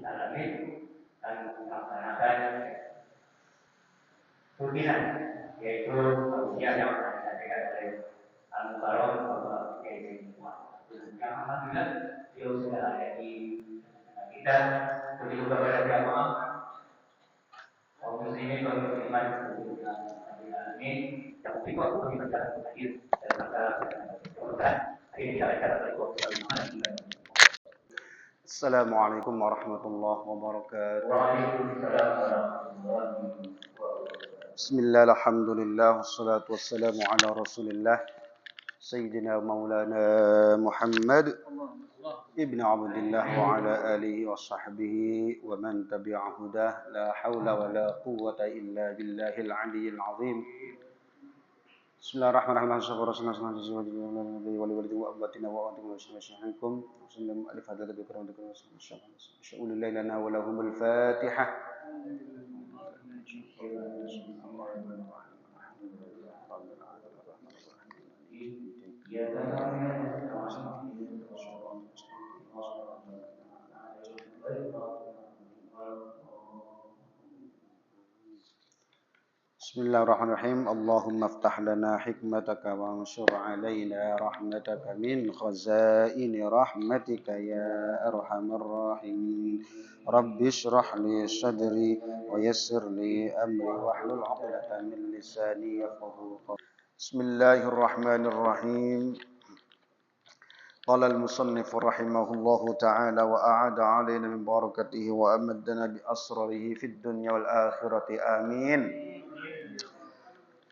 Alamin dan melaksanakan rutinan, yaitu ujian yang akan disampaikan oleh Al-Mukarram Bapak Kiai yang alhamdulillah beliau sudah ada di kita. Begitu kepada jamaah kaum muslimin kaum muslimat alamin yang berikut kami berjalan hadir dalam acara pembukaan ini acara berikut. Assalamualaikum warahmatullahi wabarakatuh. Waalaikumsalam warahmatullahi wabarakatuh. Bismillah, alhamdulillah, wassalatu wassalamu ala rasulillah Sayyidina Maulana Muhammad Ibn Abdullah wa ala alihi wa sahbihi wa man tabi'a hudah. La hawla wa la quwwata illa billahil aliyyil azim. Bismillahirrahmanirrahim. Bismillahirrahmanirrahim. Allahumma aftah lana hikmataka wa ansur alaina rahmataka min khazaini rahmatika ya arhamar rahimin. Rabbi shrah li sadri wa yassir li amri wahlul 'uqdatam min lisani yafqahu qawli. Bismillahirrahmanirrahim. Qala al-musannif rahimahullahu ta'ala wa a'ada 'alaina min barakatihi wa amaddana bi asrarihi fid dunya wal akhirati amin.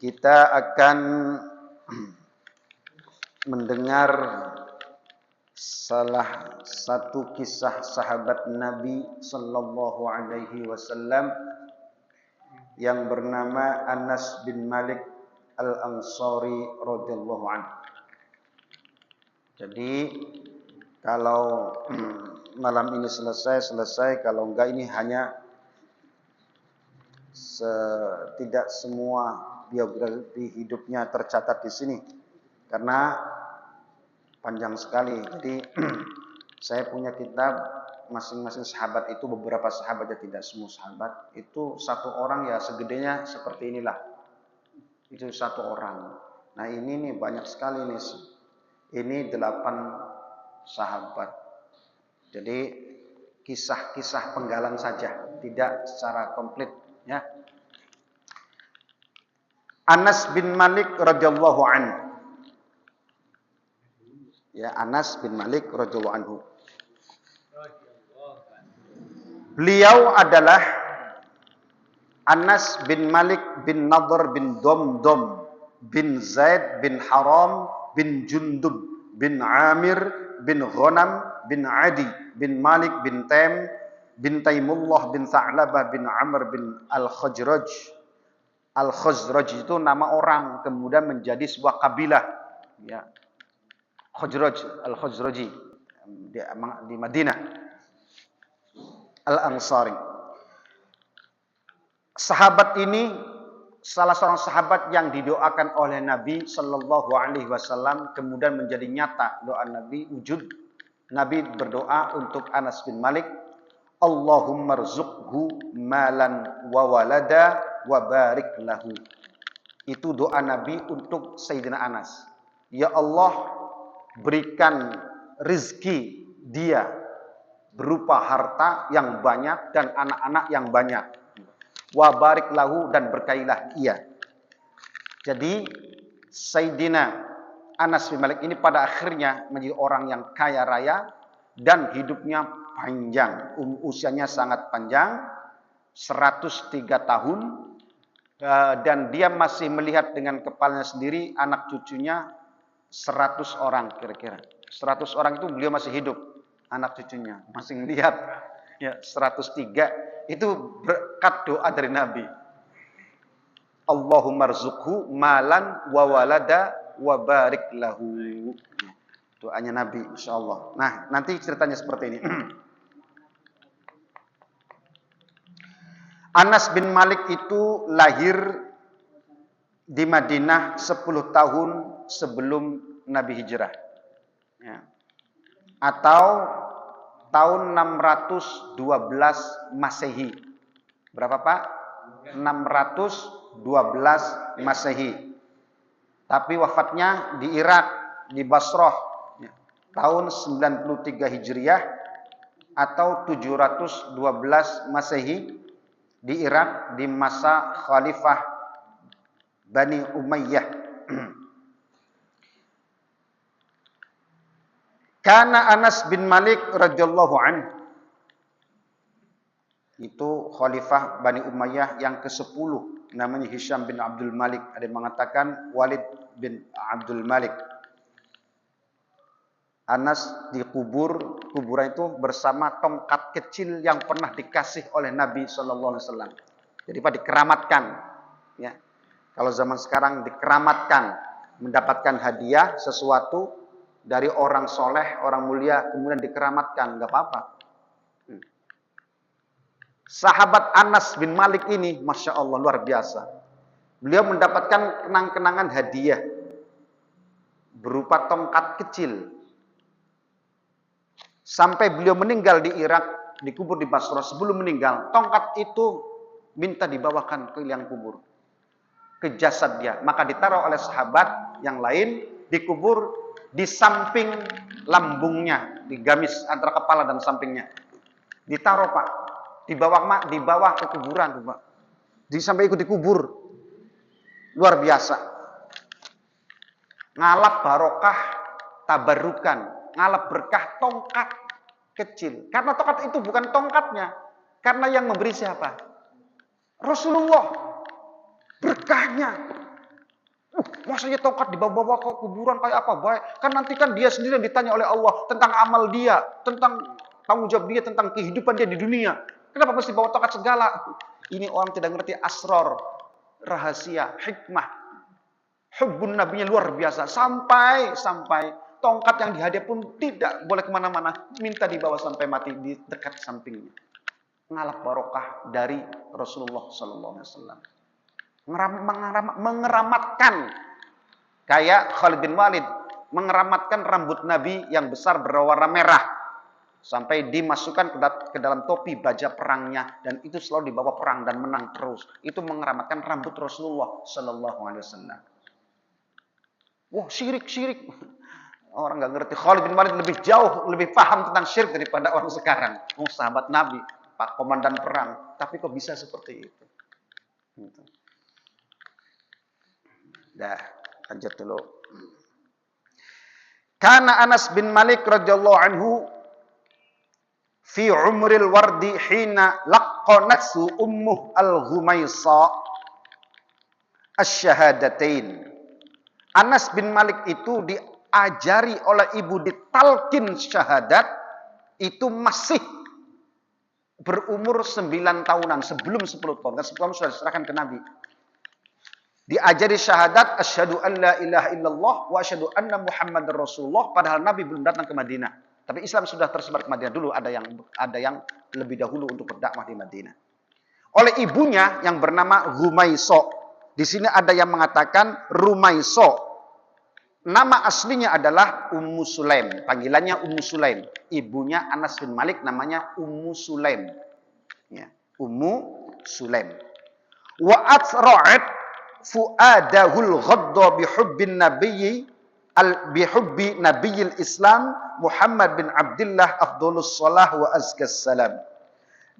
Kita akan mendengar salah satu kisah sahabat Nabi sallallahu alaihi wasallam yang bernama Anas bin Malik Al-Ansari radhiyallahu anhu. Jadi kalau malam ini selesai, kalau enggak ini hanya tidak semua biografi hidupnya tercatat di sini karena panjang sekali. Jadi saya punya kitab masing-masing sahabat itu, beberapa sahabat ya, tidak semua sahabat itu satu orang ya segedenya seperti inilah, itu satu orang. Nah ini nih banyak sekali nih, ini 8 sahabat. Jadi kisah-kisah penggalan saja, tidak secara komplit ya. Anas bin Malik radhiyallahu anhu. Ya, Anas bin Malik radhiyallahu anhu. Beliau adalah Anas bin Malik bin Nadhr bin Damdam bin Zaid bin Haram bin Jundub bin Amir bin Ghanam bin Adi bin Malik bin Taim bin Taimullah bin Tha'labah bin Amr bin Al-Khazraj. Al-Khazraj itu nama orang, kemudian menjadi sebuah kabilah ya. Khazraj, Al-Khazraji di Madinah. Al-Ansari. Sahabat ini salah seorang sahabat yang didoakan oleh Nabi sallallahu alaihi wasallam, kemudian menjadi nyata doa Nabi wujud. Nabi berdoa untuk Anas bin Malik, Allahumma rzuqhu malan wa walada wa barik lahu. Itu doa Nabi untuk Sayyidina Anas. Ya Allah, berikan rizki dia berupa harta yang banyak dan anak-anak yang banyak. Wa barik lahu, dan berkailah ia. Jadi Sayyidina Anas bin Malik ini pada akhirnya menjadi orang yang kaya raya dan hidupnya panjang. Usianya sangat panjang, 103 tahun. Dan dia masih melihat dengan kepalanya sendiri anak cucunya 100 orang kira-kira. 100 orang itu beliau masih hidup, anak cucunya masih melihat. Ya, 103 itu berkat doa dari Nabi. Allahumma rzuqhu malan wa walada wa barik lahu. Doanya Nabi insyaallah. Nah, nanti ceritanya seperti ini. Anas bin Malik itu lahir di Madinah 10 tahun sebelum Nabi hijrah. Ya. Atau tahun 612 Masehi. Berapa Pak? 612 Masehi. Tapi wafatnya di Irak, di Basrah, tahun 93 Hijriah atau 712 Masehi di Irak di masa Khalifah Bani Umayyah. Karena Anas bin Malik radhiyallahu anhu, itu Khalifah Bani Umayyah yang ke-10, namanya Hisham bin Abdul Malik. Ada yang mengatakan Walid bin Abdul Malik. Anas dikubur, kuburan itu bersama tongkat kecil yang pernah dikasih oleh Nabi sallallahu alaihi wasallam. Jadi Pak, dikeramatkan, ya. Kalau zaman sekarang dikeramatkan, mendapatkan hadiah sesuatu dari orang soleh, orang mulia, kemudian dikeramatkan, nggak apa-apa. Sahabat Anas bin Malik ini, Masya Allah, luar biasa. Beliau mendapatkan kenang-kenangan hadiah berupa tongkat kecil. Sampai beliau meninggal di Irak, dikubur di Basrah. Sebelum meninggal, tongkat itu minta dibawakan ke liang kubur, ke jasad dia. Maka ditaruh oleh sahabat yang lain, dikubur di samping lambungnya, di gamis antara kepala dan sampingnya. Ditaruh Pak, di bawah ke kuburan Pak. Sampai ikut dikubur. Luar biasa. Ngalap barokah, tabarukan, ngalap berkah tongkat kecil. Karena tongkat itu bukan tongkatnya, karena yang memberi siapa? Rasulullah. Berkahnya. Maksudnya tongkat dibawa-bawa ke kuburan kayak apa? Baik. Kan nanti kan dia sendiri yang ditanya oleh Allah tentang amal dia, tentang tanggung jawab dia, tentang kehidupan dia di dunia. Kenapa mesti bawa tongkat segala? Ini orang tidak ngerti asror, rahasia, hikmah. Hubbun nabinya luar biasa. Sampai tongkat yang dihadiah pun tidak boleh kemana-mana. Minta dibawa sampai mati di dekat sampingnya. Ngalap barokah dari Rasulullah SAW. Mengeramatkan. Kayak Khalid bin Walid. Mengeramatkan rambut Nabi yang besar berwarna merah. Sampai dimasukkan ke dalam topi baja perangnya. Dan itu selalu dibawa perang dan menang terus. Itu mengeramatkan rambut Rasulullah SAW. Wah, syirik. Orang nggak ngerti. Khalid bin Walid lebih jauh, lebih paham tentang syirik daripada orang sekarang. Sahabat Nabi, Pak Komandan perang. Tapi kok bisa seperti itu? Gitu. Dah, lanjut dulu. Karena Anas bin Malik radhiyallahu anhu fi umril wardi hina laqqanatsu ummuh al-Ghumaisa asy-syahadatain. Anas bin Malik itu diajari oleh ibu ditalkin syahadat itu masih berumur 9 tahunan, sebelum 10 tahun. Kan 10 tahun sudah diserahkan ke Nabi. Diajari syahadat asyhadu an la ilaha illallah wa asyhadu anna Muhammadar Rasulullah, padahal Nabi belum datang ke Madinah. Tapi Islam sudah tersebar ke Madinah dulu, ada yang lebih dahulu untuk berdakwah di Madinah. Oleh ibunya yang bernama Ghumaisa. Di sini ada yang mengatakan Rumaiso. Nama aslinya adalah Ummu Sulaim. Panggilannya Ummu Sulaim. Ibunya Anas bin Malik namanya Ummu Sulaim. Ya, Ummu Sulaim. Wa atra'at fuadahul ghadda bihubbin nabiyyi bihubbi nabiyil Islam Muhammad bin Abdullah afdhalus salah wa azkas salam.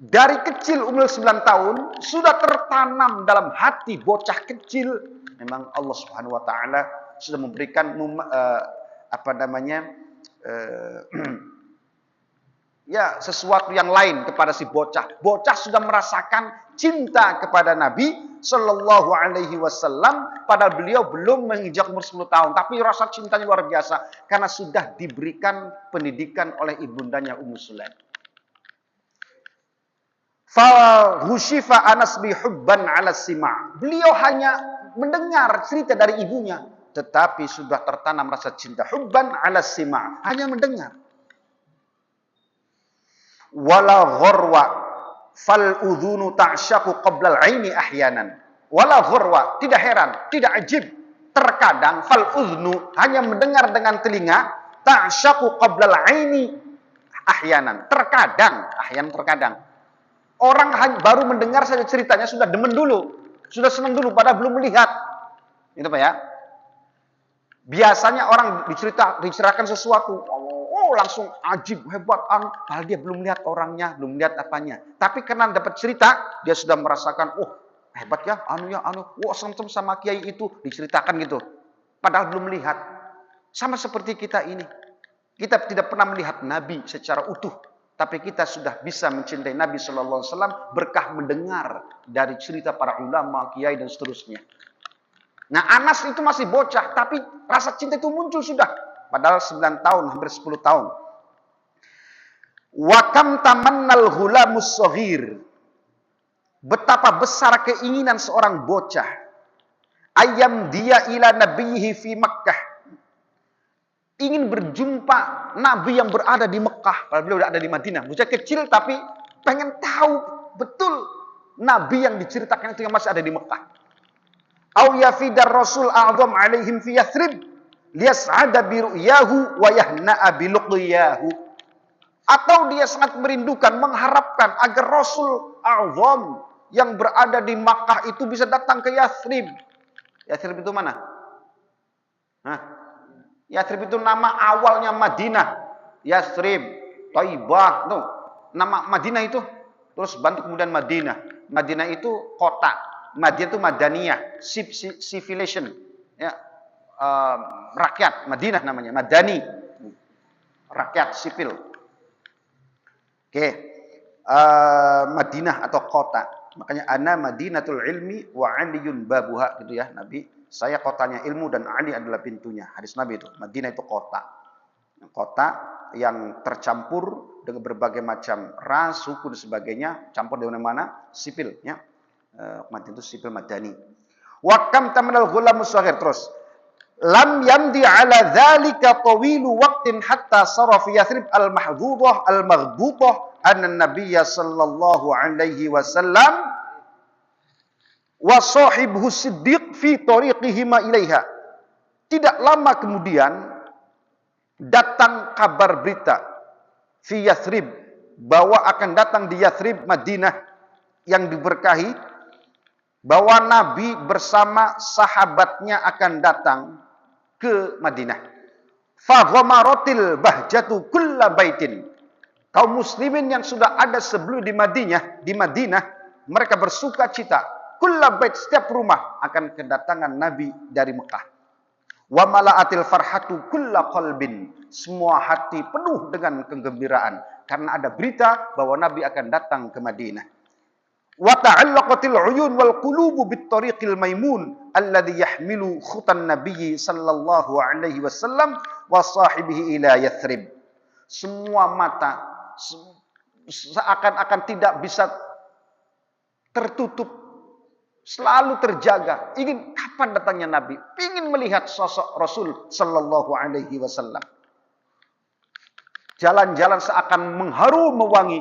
Dari kecil umur 9 tahun sudah tertanam dalam hati bocah kecil. Memang Allah Subhanahu wa taala sudah memberikan sesuatu yang lain kepada si bocah. Bocah sudah merasakan cinta kepada Nabi sallallahu alaihi wasallam padahal beliau belum menginjak umur 10 tahun, tapi rasa cintanya luar biasa karena sudah diberikan pendidikan oleh ibundanya Ummu Sulaim. Fa husyifa Anas bi hubban 'ala sima'. Beliau hanya mendengar cerita dari ibunya, tetapi sudah tertanam rasa cinta. Hubban 'ala sima', hanya mendengar. Wala ghurwa fal udhunu ta'syaku qabla al-'aini ahyanan. Wala ghurwa, tidak heran, tidak ajib. Terkadang fal udhnu, hanya mendengar dengan telinga, ta'syaku qabla al-'aini, Ahyanan, terkadang. Orang baru mendengar saja ceritanya sudah demen dulu, sudah senang dulu, padahal belum melihat. Itu Pak ya. Biasanya orang diceritakan sesuatu, langsung ajib, hebat, padahal dia belum lihat orangnya, belum lihat apanya. Tapi karena dapat cerita, dia sudah merasakan, hebat ya, semacam sama kiai itu diceritakan gitu. Padahal belum melihat. Sama seperti kita ini. Kita tidak pernah melihat Nabi secara utuh, tapi kita sudah bisa mencintai Nabi Shallallahu Alaihi Wasallam berkah mendengar dari cerita para ulama, kiai dan seterusnya. Nah, Anas itu masih bocah, tapi rasa cinta itu muncul sudah. Padahal 9 tahun, hampir 10 tahun. Wa kam tamannal ghulamus shaghir. Betapa besar keinginan seorang bocah. Ayam dia ila nabiyhi fi Makkah. Ingin berjumpa Nabi yang berada di Mekah. Padahal beliau ada di Madinah. Bocah kecil tapi pengen tahu betul Nabi yang diceritakan itu yang masih ada di Mekah. Au yafidar Rasul a'zam alaihim fi Yathrib liyas'ada bi ru'yahu wa yahna'a bi luqyahu. Atau dia sangat merindukan, mengharapkan agar Rasul a'zam yang berada di Makkah itu bisa datang ke Yathrib. Yathrib itu mana? Yathrib itu nama awalnya Madinah. Yathrib, Thaibah, tuh. Nama Madinah itu terus bantu kemudian Madinah. Madinah itu kota. Madinah itu Madaniyah, civilization, ya, rakyat. Madinah namanya, Madani, rakyat sipil. Oke, Madinah atau kota. Makanya ana Madinatul ilmi wa aliyun babuha, gitu ya Nabi. Saya kotanya ilmu dan Ali adalah pintunya. Hadis Nabi itu. Madinah itu kota. Kota yang tercampur dengan berbagai macam ras, suku dan sebagainya, campur dengan mana? Sipil, ya. Madinah itu sipil Madani. Wa kam tamanal ghulamus shaghir, terus lam yamdi ala dzalika tawilu waqtin hatta sara fi Yathrib al-mahdhudah al-maghbutah anna nabiyya sallallahu alaihi wasallam wa sahibuhu Siddiq fi tariqihima ilaiha. Tidak lama kemudian datang kabar berita fi Yathrib, bahwa akan datang di Yathrib Madinah yang diberkahi, bahwa Nabi bersama sahabatnya akan datang ke Madinah. Fa ghamaratil bahjatu kulla baitin. Kaum muslimin yang sudah ada sebelum di Madinah, mereka bersuka cita. Kulla bait, setiap rumah akan kedatangan Nabi dari Mekah. Wa mala'atil farhatu kulla qalbin. Semua hati penuh dengan kegembiraan karena ada berita bahwa Nabi akan datang ke Madinah. Wa ta'allaqatil uyun wal qulubu bit tariqil maimun alladhi yahmilu khutan nabiyyi sallallahu alaihi wasallam wa sahibihi ila Yathrib. Semua mata seakan-akan tidak bisa tertutup, selalu terjaga. Ingin kapan datangnya Nabi? Ingin melihat sosok Rasul sallallahu alaihi wasallam. Jalan-jalan seakan mengharum mewangi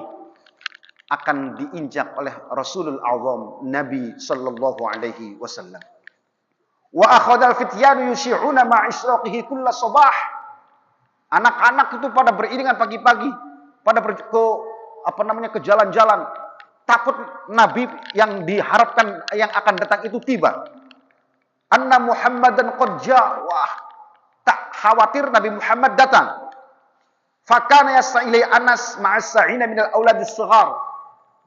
akan diinjak oleh Rasulul Azam Nabi sallallahu alaihi wasallam. Wa akhadhal fityanu yushi'una ma'israqihi kulla sabah. Anak-anak itu pada beriringan pagi-pagi, pada ke jalan-jalan. Takut Nabi yang diharapkan yang akan datang itu tiba. Anna Muhammadan qad ja'a. Wah, tak khawatir Nabi Muhammad datang. Fakana yas'ilai Anas ma'as-sa'ina minal auladis shighar.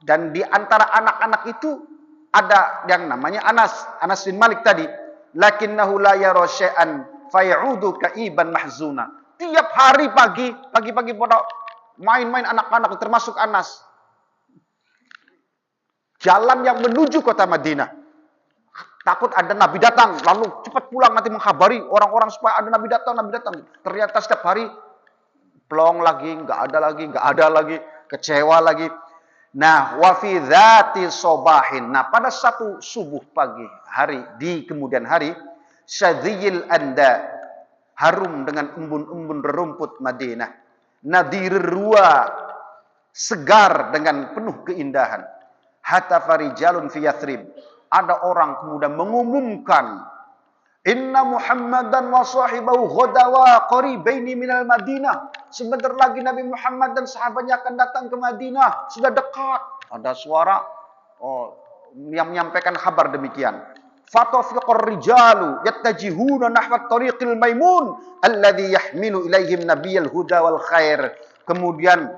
Dan di antara anak-anak itu ada yang namanya Anas bin Malik tadi. Lakinnahu la yara syai'an fay'udu ka'iban mahzuna. Tiap hari pagi-pagi pada main-main anak-anak, termasuk Anas. Jalan yang menuju kota Madinah. Takut ada Nabi datang, lalu cepat pulang nanti mengkhabari orang-orang supaya ada Nabi datang. Ternyata setiap hari plong lagi, nggak ada lagi, kecewa lagi. Nah, wa fi dzati sobahin. Nah, pada satu subuh pagi hari di kemudian hari, syadziyil anda, harum dengan embun-embun rerumput Madinah. Nadir rua, segar dengan penuh keindahan. Hatta farijalun fi Yathrib. Ada orang kemudian mengumumkan Inna Muhammadan wa sahibahu ghadawa qaribaini minal Madinah. Sebentar lagi Nabi Muhammad dan sahabatnya akan datang ke Madinah. Sudah dekat. Ada suara yang menyampaikan kabar demikian. Fatafiqar rijalu yattajihuna nahwa tariqil maimun alladhi yahmilu ilaihim nabiyal huda wal khair. Kemudian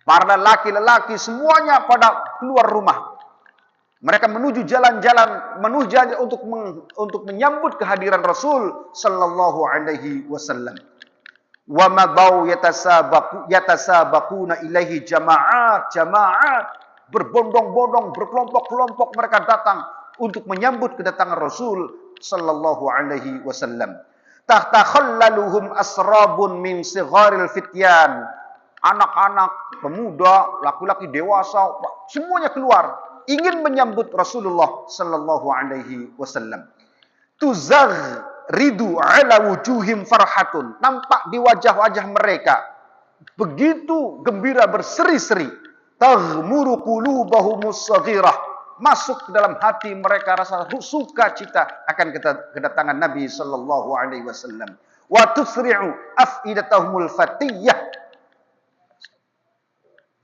para laki-laki semuanya pada keluar rumah. Mereka menuju jalan-jalan, menuju jalan untuk menyambut kehadiran Rasul sallallahu alaihi wasallam. Wa madau yatasabaquna ilaihi jama'at, berbondong-bondong, berkelompok-kelompok mereka datang untuk menyambut kedatangan Rasul sallallahu alaihi wasallam. Tahta khallaluhum asrabun min sigharil fityan. Anak-anak, pemuda, laki-laki dewasa, semuanya keluar ingin menyambut Rasulullah sallallahu alaihi wasallam. Tuzaghridu ala wujuhim farhatun. Nampak di wajah-wajah mereka begitu gembira berseri-seri. Taghmuru qulubahumus saghirah. Masuk ke dalam hati mereka rasa sukacita akan kedatangan Nabi sallallahu alaihi wasallam. Wa tusri'u afidatahumul fatiyah.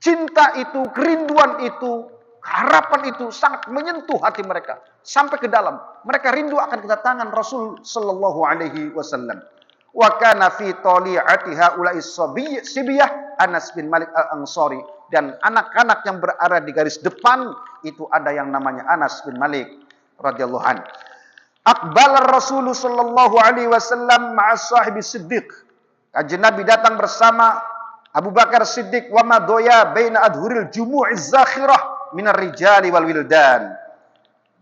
Cinta itu, kerinduan itu, harapan itu sangat menyentuh hati mereka sampai ke dalam. Mereka rindu akan kedatangan Rasul sallallahu alaihi wasallam. Wa kana fi tali'ati haula'is sibiyah Anas bin Malik Al-Ansari, dan anak-anak yang berada di garis depan itu ada yang namanya Anas bin Malik radhiyallahu an. Aqbala Rasul sallallahu alaihi wasallam ma'a sahibi Siddiq. Kanjeng Nabi datang bersama Abu Bakar Siddiq wa madoya baina adhuril jumu'iz zakhirah minar rijali wal wildan.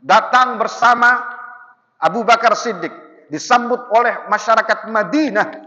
Datang bersama Abu Bakar Siddiq, disambut oleh masyarakat Madinah.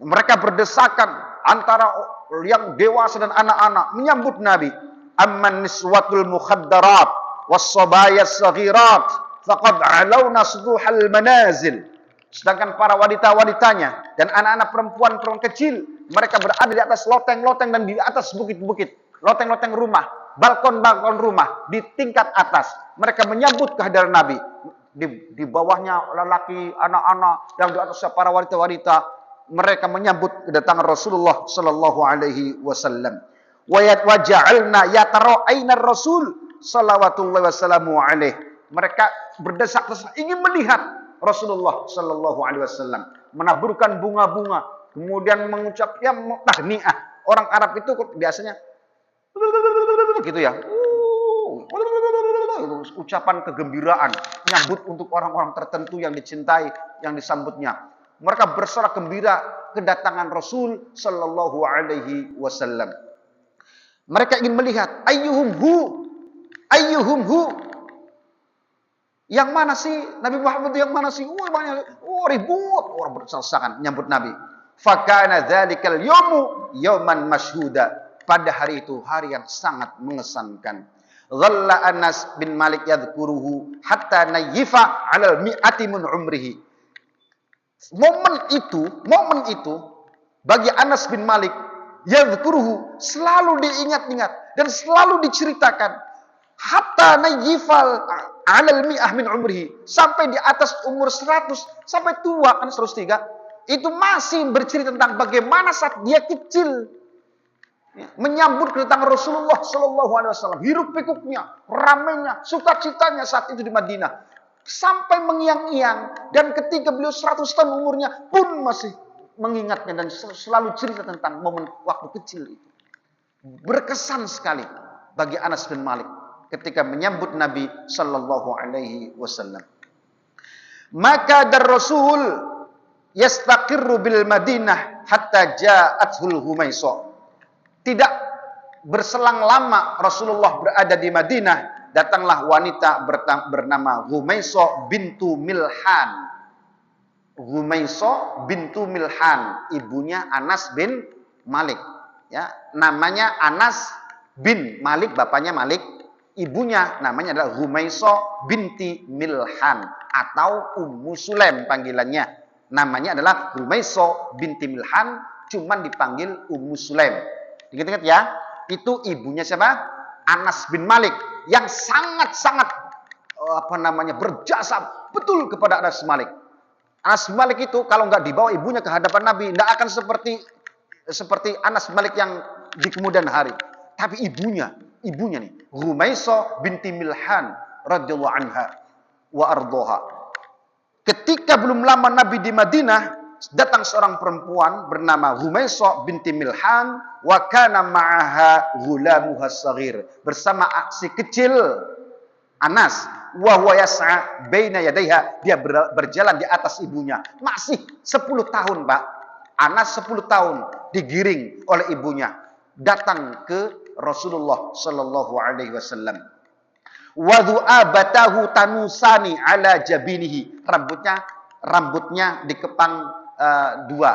Mereka berdesakan antara yang dewasa dan anak-anak menyambut Nabi. Amman niswatul mukhaddarat was sabayas saghirat faqad alawna suduhal manazil. Sedangkan para wanita-wanitanya dan anak-anak perempuan kecil, mereka berada di atas loteng-loteng dan di atas bukit-bukit, loteng-loteng rumah, balkon-balkon rumah di tingkat atas. Mereka menyambut kehadiran Nabi. Di bawahnya lelaki, anak-anak, yang di atasnya para wanita-wanita. Mereka menyambut kedatangan Rasulullah sallallahu alaihi wasallam. Wa ja'alna yatara'ainar Rasul sallallahu wasallamu alaihi. Mereka berdesak-desak ingin melihat Rasulullah sallallahu alaihi wasallam, menaburkan bunga-bunga, kemudian mengucap tahniah. Orang Arab itu biasanya gitu ya. Ucapan kegembiraan, nyambut untuk orang-orang tertentu yang dicintai, yang disambutnya. Mereka bersorak gembira kedatangan Rasul sallallahu alaihi wasallam. Mereka ingin melihat ayyuhum hu. Yang mana sih Nabi Muhammad itu, yang mana sih? Banyak, ribut orang bersasakan menyambut Nabi. Fakana dzalikal yauman masyhuda. Pada hari itu hari yang sangat mengesankan. Dhalla Anas bin Malik yadhkuruhu hatta nayifa 'alal mi'ati min umrihi. Momen itu bagi Anas bin Malik yadhkuruhu selalu diingat-ingat dan selalu diceritakan. Hatta nayifal 'alal mi'ah min umrihi, sampai di atas umur 100, sampai tua kan 103, itu masih bercerita tentang bagaimana saat dia kecil menyambut kedatangan Rasulullah sallallahu alaihi wasallam, hiruk pikuknya, ramainya, sukacitanya saat itu di Madinah, sampai mengiang-iang, dan ketika beliau 100 tahun umurnya pun masih mengingatnya dan selalu cerita tentang momen waktu kecil itu. Berkesan sekali bagi Anas bin Malik ketika menyambut Nabi sallallahu alaihi wasallam. Maka dar Rasul yastaqirru bil Madinah hatta ja'athul Humaisah. Tidak berselang lama Rasulullah berada di Madinah, datanglah wanita bernama Humaisah bintu Milhan. Humaisah bintu Milhan, ibunya Anas bin Malik. Ya, namanya Anas bin Malik, bapaknya Malik. Ibunya namanya adalah Humaisah binti Milhan atau Ummu Sulaim panggilannya. Namanya adalah Humaisah binti Milhan, cuman dipanggil Ummu Sulaim. Ingat-ingat ya, itu ibunya siapa? Anas bin Malik yang sangat-sangat berjasa betul kepada Anas bin Malik. Anas bin Malik itu kalau nggak dibawa ibunya ke hadapan Nabi, nggak akan seperti Anas bin Malik yang di kemudian hari. Tapi ibunya nih, Rumaisah binti Milhan radhiyallahu anha wa ardhaha. Ketika belum lama Nabi di Madinah, datang seorang perempuan bernama Rumaisah binti Milhan wa kana ma'aha ghulamuha shaghir. Bersama si kecil Anas, wa huwa yas'a baina yadayha, dia berjalan di atas ibunya. Masih 10 tahun, Pak. Anas 10 tahun digiring oleh ibunya datang ke Rasulullah sallallahu alaihi wasallam. Wa du'abatahu tanusani ala jabinihi. Rambutnya dikepang dua,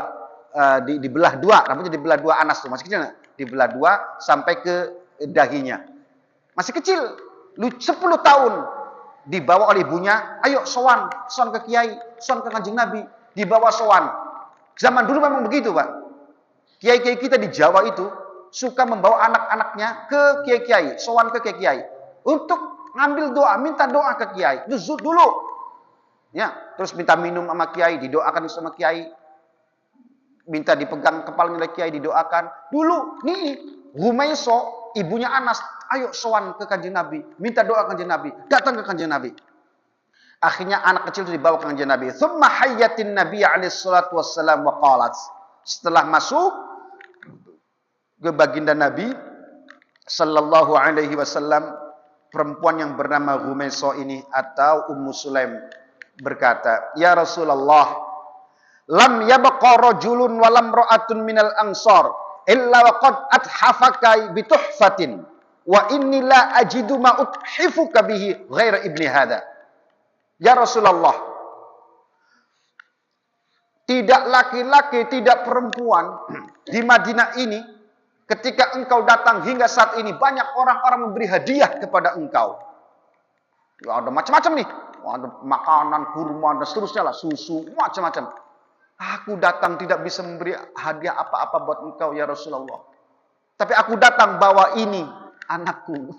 dibelah dua, rambutnya dibelah dua. Anas tuh masih kecil, dibelah dua sampai ke dahinya. Masih kecil, 10 tahun dibawa oleh ibunya, ayo sowan ke kiai, sowan ke Kanjeng Nabi, dibawa sowan. Zaman dulu memang begitu, Pak. Kiai-kiai kita di Jawa itu suka membawa anak-anaknya ke kiai-kiai, sowan ke kiai-kiai untuk ngambil doa, minta doa ke kiai. Dulu. Ya, terus minta minum sama kiai, didoakan sama kiai. Minta dipegang kepalanya oleh kiai, didoakan. Dulu nih Rumaisah, ibunya Anas, ayo sowan ke Kanjeng Nabi, minta doa ke Kanjeng Nabi, datang ke Kanjeng Nabi. Akhirnya anak kecil itu dibawa ke Kanjeng Nabi. Tsumma hayyatin Nabi alaihi salatu wassalam wa qalat. Setelah masuk ke baginda Nabi sallallahu alaihi wasallam, perempuan yang bernama Rumaisah ini atau Ummu Sulaim berkata, "Ya Rasulullah, lam yabqa rajulun wa lam ra'atun minal ansar illa waqad athafaka bi tuhfatin wa inni la ajidu ma uthifuka bihi ghaira ibni hadha." Ya Rasulullah, tidak laki-laki, tidak perempuan di Madinah ini, ketika engkau datang hingga saat ini, banyak orang-orang memberi hadiah kepada engkau. Ya, ada macam-macam nih. Ada makanan, kurma, dan seterusnya lah, susu, macam-macam. Aku datang tidak bisa memberi hadiah apa-apa buat engkau, ya Rasulullah. Tapi aku datang bawa ini, anakku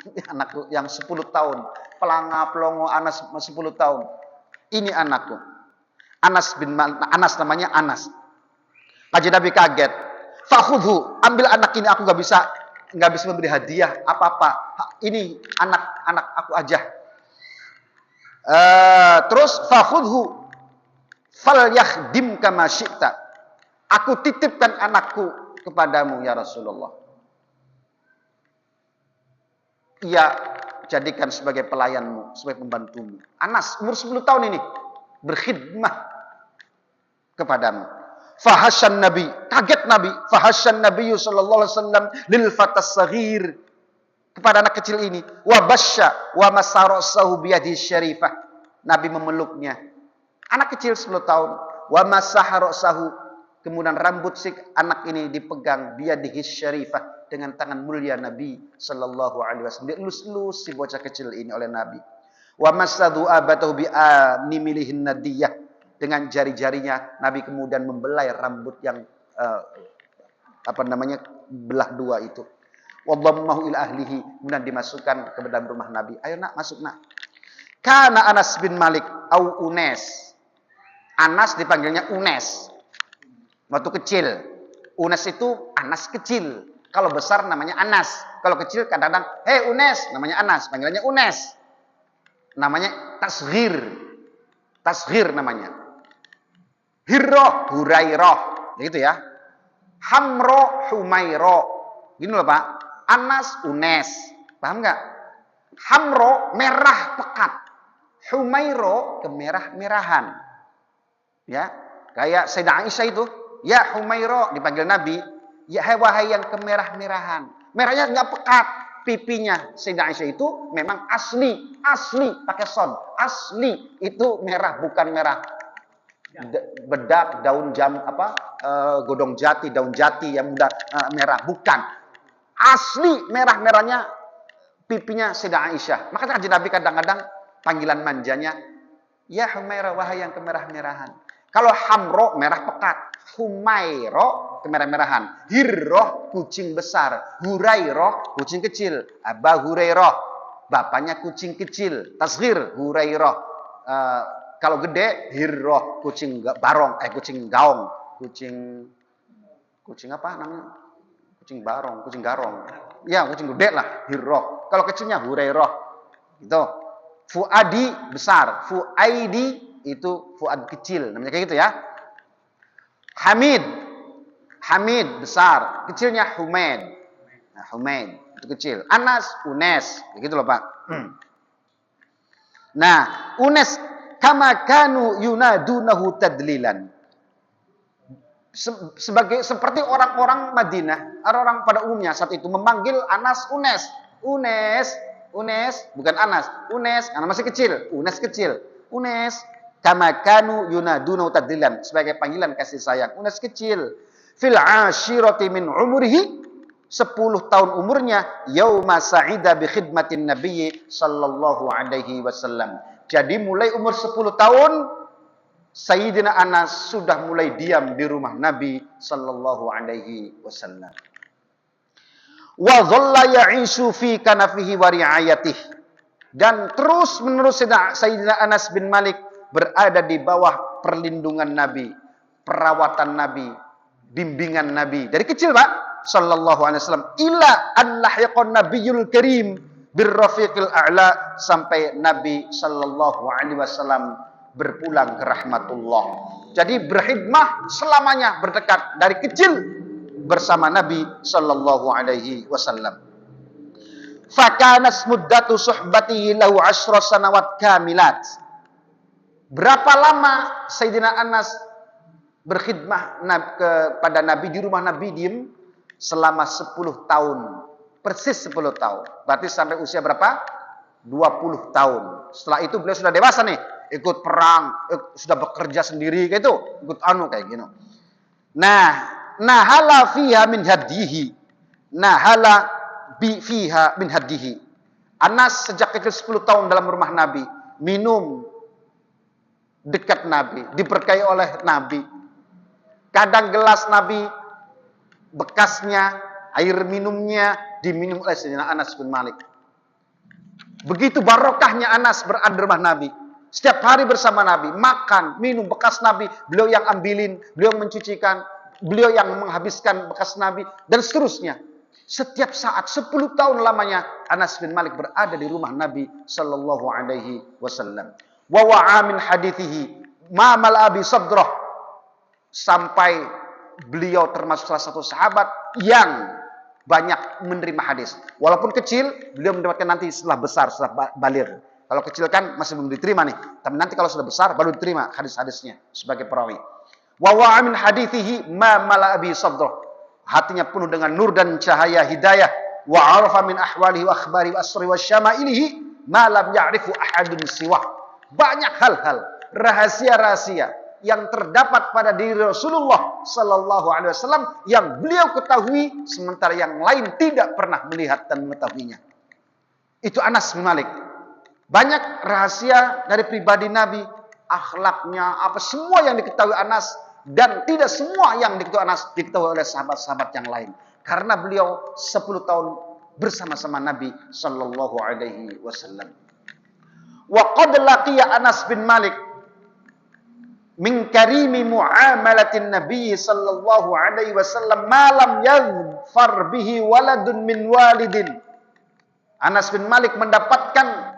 yang 10 tahun. Pelongo Anas 10 tahun. Ini anakku. Anas namanya Anas. Kanjeng Nabi kaget. Fakhudhu, ambil anak ini, aku nggak bisa memberi hadiah apa-apa. Ini anak aku aja. Terus fakhudhu falyakhdim kama syi'ta. Aku titipkan anakku kepadamu ya Rasulullah. Ia jadikan sebagai pelayanmu, sebagai pembantumu. Anas umur 10 tahun ini berkhidmah kepadamu. Fahasyan Nabi, kaget Nabi. Fahasyan Nabi sallallahu alaihi wasallam lil fatas saghir, kepada anak kecil ini. Wa basya wa masarasahu biyadihi syarifah. Nabi memeluknya. Anak kecil 10 tahun. Wa masaharasahu, kemudian rambut si anak ini dipegang biyadihi syarifah, dengan tangan mulia Nabi sallallahu alaihi wasallam. Dielus-elus si bocah kecil ini oleh Nabi. Wa masadu abatahu bi animilihin nadiyah, dengan jari-jarinya Nabi kemudian membelai rambut yang belah dua itu. Wa dhammahu ila ahlihi, kemudian dimasukkan ke dalam rumah Nabi. Ayo nak, masuk nak. Kana Anas bin Malik au Unes. Anas dipanggilnya Unes. Waktu kecil. Unes itu Anas kecil. Kalau besar namanya Anas. Kalau kecil kadang-kadang, "Hei Unes," namanya Anas, panggilannya Unes. Namanya tasghir. Tasghir namanya. Hirroh, Hurairah, gitu ya. Hamro, Humairo. Gini loh Pak. Anas, Unes. Paham nggak? Hamro, merah pekat. Humairo, kemerah-merahan. Ya, kayak Sayyidah Aisyah itu. Ya Humairo, dipanggil Nabi. Ya wahai yang kemerah-merahan. Merahnya nggak pekat. Pipinya Sayyidah Aisyah itu memang asli pakai son. Asli itu merah, bukan merah bedak, daun godong jati, daun jati yang muda merah, bukan. Asli merah-merahnya pipinya Sayyidah Aisyah. Maka Kanjeng Nabi kadang-kadang panggilan manjanya, ya Humairah, wahai yang kemerah-merahan. Kalau Hamro merah pekat, Humairo kemerah-merahan, Hirroh kucing besar, Hurairah kucing kecil, Aba Hurairah bapaknya kucing kecil, tasghir, Hurairah. Kalau gede, Hirroh, kucing barong, kucing gaong, kucing apa namanya? Kucing barong, kucing garong. Ya, kucing gede lah, Hirroh. Kalau kecilnya Hurairah. Gitu. Fuadi besar, Fuaidi itu Fuad kecil, namanya kayak gitu ya. Hamid besar, kecilnya Humaid. Nah, Humaid itu kecil. Anas, Unes, begitu loh Pak. Nah, Unes kama kanu yunadunahu tadlilan. Seperti orang-orang Madinah, orang-orang pada umumnya saat itu memanggil Anas Unes. Unes, bukan Anas. Unes, karena masih kecil. Unes kecil. Unes, kama kanu yunadunahu tadlilan, sebagai panggilan kasih sayang. Unes kecil. Fil ashirati min umrihi, 10 tahun umurnya, yauma sa'ida bi khidmatin nabiyyi sallallahu alaihi wasallam. Jadi mulai umur 10 tahun Sayyidina Anas sudah mulai diam di rumah Nabi sallallahu alaihi wasallam. Wa dhalla ya'ishu fi kanafihi wa ri'ayatihi. Dan terus menerus Sayyidina Anas bin Malik berada di bawah perlindungan Nabi, perawatan Nabi, bimbingan Nabi dari kecil, Pak, sallallahu alaihi wasallam, ila an lahiqan nabiyul karim birrafiqil a'la, sampai Nabi sallallahu alaihi wasallam berpulang ke rahmatullah. Jadi berkhidmah selamanya, berdekat dari kecil bersama Nabi sallallahu alaihi wasallam. Fakanas muddatu suhbatihi lahu 10 sanawat kamilat. Berapa lama Sayyidina Anas berkhidmah kepada Nabi di rumah Nabi diem? Selama 10 tahun. Persis 10 tahun. Berarti sampai usia berapa? 20 tahun. Setelah itu beliau sudah dewasa nih. Ikut perang, sudah bekerja sendiri kayak itu. Ikut kayak gini. Nah, nahala fiha min hadihi. Nahala fiha min hadihi. Anas sejak kecil 10 tahun dalam rumah Nabi. Minum dekat Nabi. Diberkahi oleh Nabi. Kadang gelas Nabi, bekasnya, air minumnya diminum oleh Sayyidina Anas bin Malik. Begitu barokahnya Anas berada di rumah Nabi. Setiap hari bersama Nabi, makan, minum bekas Nabi, beliau yang ambilin, beliau mencucikan, beliau yang menghabiskan bekas Nabi, dan seterusnya. Setiap saat, 10 tahun lamanya Anas bin Malik berada di rumah Nabi sallallahu alaihi wasallam. Wa wa'a min hadithihi ma mal'abi sadrah, sampai beliau termasuk salah satu sahabat yang banyak menerima hadis. Walaupun kecil, beliau mendapatkan nanti setelah besar, setelah baligh. Kalau kecil kan masih belum diterima nih. Tapi nanti kalau sudah besar, baru diterima hadis-hadisnya sebagai perawi. Wa wa'a min hadithihi ma mala'abi sadrah. Hatinya penuh dengan nur dan cahaya hidayah. Wa arafa min ahwalihi wa akhbari wa asri wa syama'ilihi ma lam ya'rifu ahadun siwah. Banyak hal-hal, rahasia-rahasia yang terdapat pada diri Rasulullah sallallahu alaihi wasallam yang beliau ketahui sementara yang lain tidak pernah melihat dan mengetahuinya. Itu Anas bin Malik. Banyak rahasia dari pribadi Nabi, akhlaknya, apa semua yang diketahui Anas, dan tidak semua yang diketahui Anas diketahui oleh sahabat-sahabat yang lain. Karena beliau 10 tahun bersama-sama Nabi sallallahu alaihi wasallam. Wa qad laqiya Anas bin Malik min karimi muamalatin Nabi sallallahu alaihi wasallam ma lam yadhfar bihi waladun min walidin. Anas bin Malik mendapatkan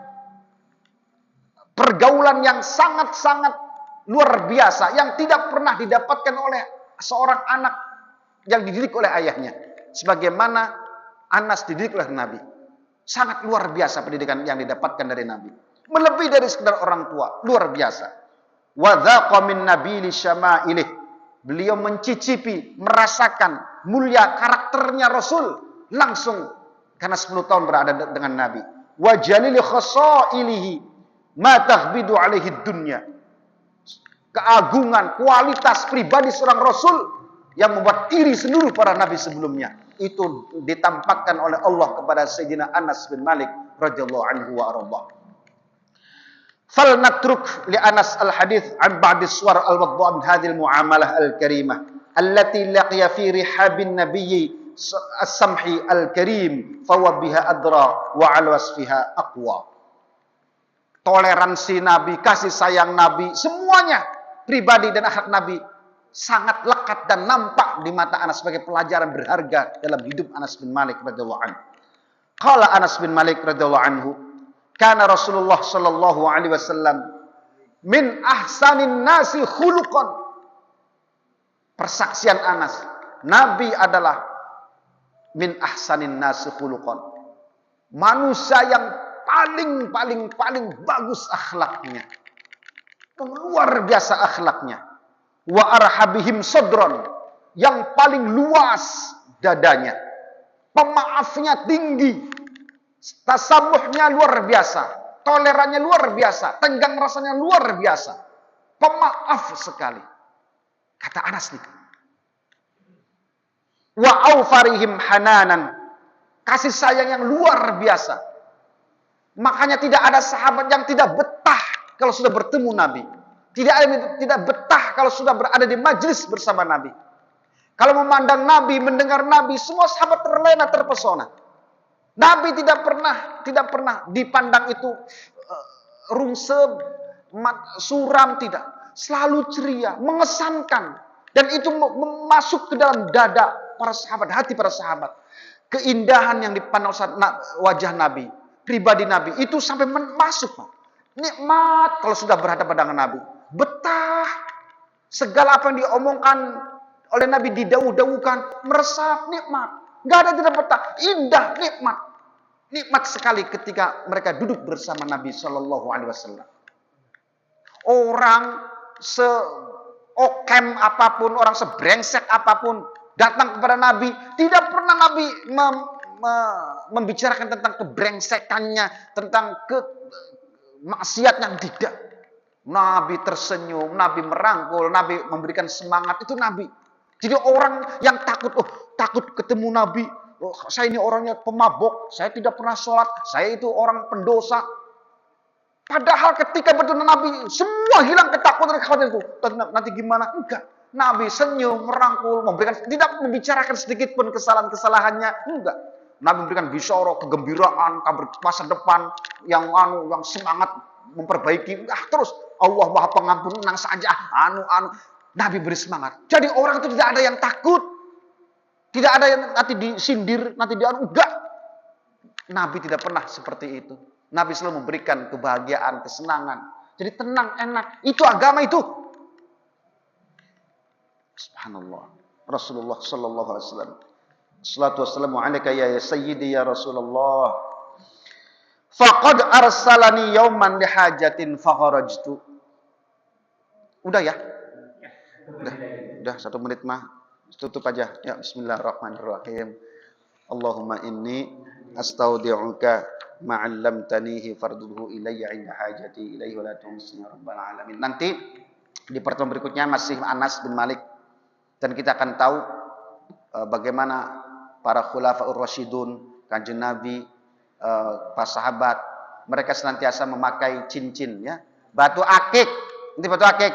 pergaulan yang sangat-sangat luar biasa yang tidak pernah didapatkan oleh seorang anak yang dididik oleh ayahnya. Sebagaimana Anas dididik oleh Nabi. Sangat luar biasa pendidikan yang didapatkan dari Nabi. Melebihi dari sekedar orang tua. Luar biasa. Wa dhaqa min nabili syama'ilih. Beliau mencicipi, merasakan mulia karakternya Rasul langsung karena 10 tahun berada dengan Nabi. Wa jalili khasailihi ma taghbidu alaihi dunya. Keagungan, kualitas pribadi seorang Rasul yang membuat iri seluruh para nabi sebelumnya. Itu ditampakkan oleh Allah kepada Sayyidina Anas bin Malik radhiyallahu anhu wa arda. Fal natruk li Anas al-hadith an ba'd as-suwar al-waddu'a min hadhihi al-mu'amalah al-karimah allati laqiya fi rihabin nabiyyi as-samhi al-karim fa wa biha adra wa al wasfiha aqwa. Toleransi Nabi, kasih sayang Nabi, semuanya pribadi dan akhlak Nabi sangat lekat dan nampak di mata Anas sebagai pelajaran berharga dalam hidup Anas bin Malik radhiyallahu anhu. Qala Anas bin Malik radhiyallahu anhu, kana Rasulullah sallallahu alaihi wasallam min ahsanin nasi khuluqan. Persaksian Anas, Nabi adalah min ahsanin nasi khuluqan. Manusia yang paling bagus akhlaknya. Luar biasa akhlaknya. Wa arhabihim sadran, yang paling luas dadanya. Pemaafnya tinggi. Tasamuhnya luar biasa. Tolerannya luar biasa. Tenggang rasanya luar biasa. Pemaaf sekali. Kata Anas nih. Wa aufarihim hananan, kasih sayang yang luar biasa. Makanya tidak ada sahabat yang tidak betah kalau sudah bertemu Nabi. Tidak ada yang tidak betah kalau sudah berada di majlis bersama Nabi. Kalau memandang Nabi, mendengar Nabi, semua sahabat terlena, terpesona. Nabi tidak pernah dipandang itu rungsem, suram, tidak. Selalu ceria, mengesankan. Dan itu masuk ke dalam dada para sahabat, hati para sahabat. Keindahan yang dipandang wajah Nabi, pribadi Nabi, itu sampai masuk. Nikmat kalau sudah berhadapan dengan Nabi. Betah. Segala apa yang diomongkan oleh Nabi didauh-dauhkan, meresap, nikmat. Gak ada yang tidak betah. Indah, nikmat. Nikmat sekali ketika mereka duduk bersama Nabi Shallallahu Alaihi Wasallam. Orang seokem apapun, orang sebrengsek apapun datang kepada Nabi, tidak pernah Nabi membicarakan tentang kebrengsekannya, tentang maksiatnya, tidak. Nabi tersenyum, Nabi merangkul, Nabi memberikan semangat, itu Nabi. Jadi orang yang takut ketemu Nabi, saya ini orangnya pemabok, saya tidak pernah sholat, saya itu orang pendosa. Padahal ketika bertemu Nabi, semua hilang ketakutan dan kekhawatiran itu. Nanti gimana? Enggak. Nabi senyum, merangkul, tidak membicarakan sedikit pun kesalahan-kesalahannya. Enggak. Nabi memberikan bisyarah, kegembiraan, kabar masa depan, yang semangat memperbaiki. Terus Allah Maha Pengampun, tenang saja. Nabi beri semangat. Jadi orang itu tidak ada yang takut. Tidak ada yang nanti disindir, nanti enggak. Nabi tidak pernah seperti itu. Nabi selalu memberikan kebahagiaan, kesenangan. Jadi tenang, enak. Itu agama itu. Subhanallah. Rasulullah sallallahu alaihi wasallam. Assalatu wassalamu alaika ya sayyidi ya Rasulullah. Faqad arsalani yauman lihajatin fakharajtu. Udah ya? Udah 1 menit mah. Tutup aja. Ya, bismillahirrahmanirrahim. Allahumma inni astaudi'uka ma'allamtanihi fardudhu ilayya 'inda hajati ilaihi wa la tunsini ya rabbal alamin. Nanti di pertemuan berikutnya masih Anas bin Malik, dan kita akan tahu bagaimana para khulafaur rasyidun, kanjeng Nabi, para sahabat, mereka senantiasa memakai cincin, ya. Batu akik. Ini batu akik.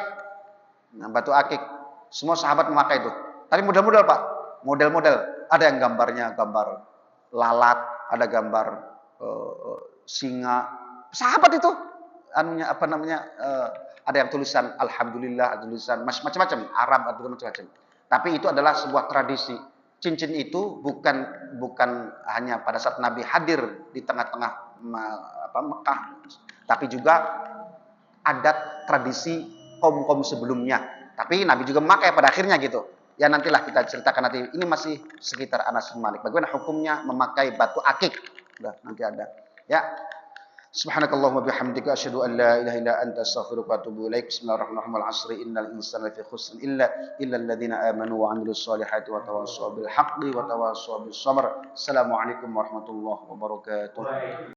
Nah, batu akik. Semua sahabat memakai itu. Tapi model-model, Pak. Model-model. Ada yang gambarnya gambar lalat, ada gambar singa. Sahabat itu ada yang tulisan alhamdulillah, ada tulisan macam-macam, Arab atau macam-macam. Tapi itu adalah sebuah tradisi. Cincin itu bukan hanya pada saat Nabi hadir di tengah-tengah Mekah, tapi juga adat tradisi kaum-kaum sebelumnya. Tapi Nabi juga memakai pada akhirnya gitu. Ya nantilah kita ceritakan nanti. Ini masih sekitar Anas bin Malik. Bagaimana hukumnya memakai batu akik? Udah, nanti ada. Ya. Subhanakallahumma bihamdika asyhadu an la ilaha illa anta astaghfiruka wa atubu ilaik. Bismillahirrahmanirrahim. Al-'asri innal insana lafi khusr illa alladziina aamanu wa 'amilus shalihati wa tawassaw bil haqqi wa tawassaw bis sabr. Assalamualaikum warahmatullahi wabarakatuh.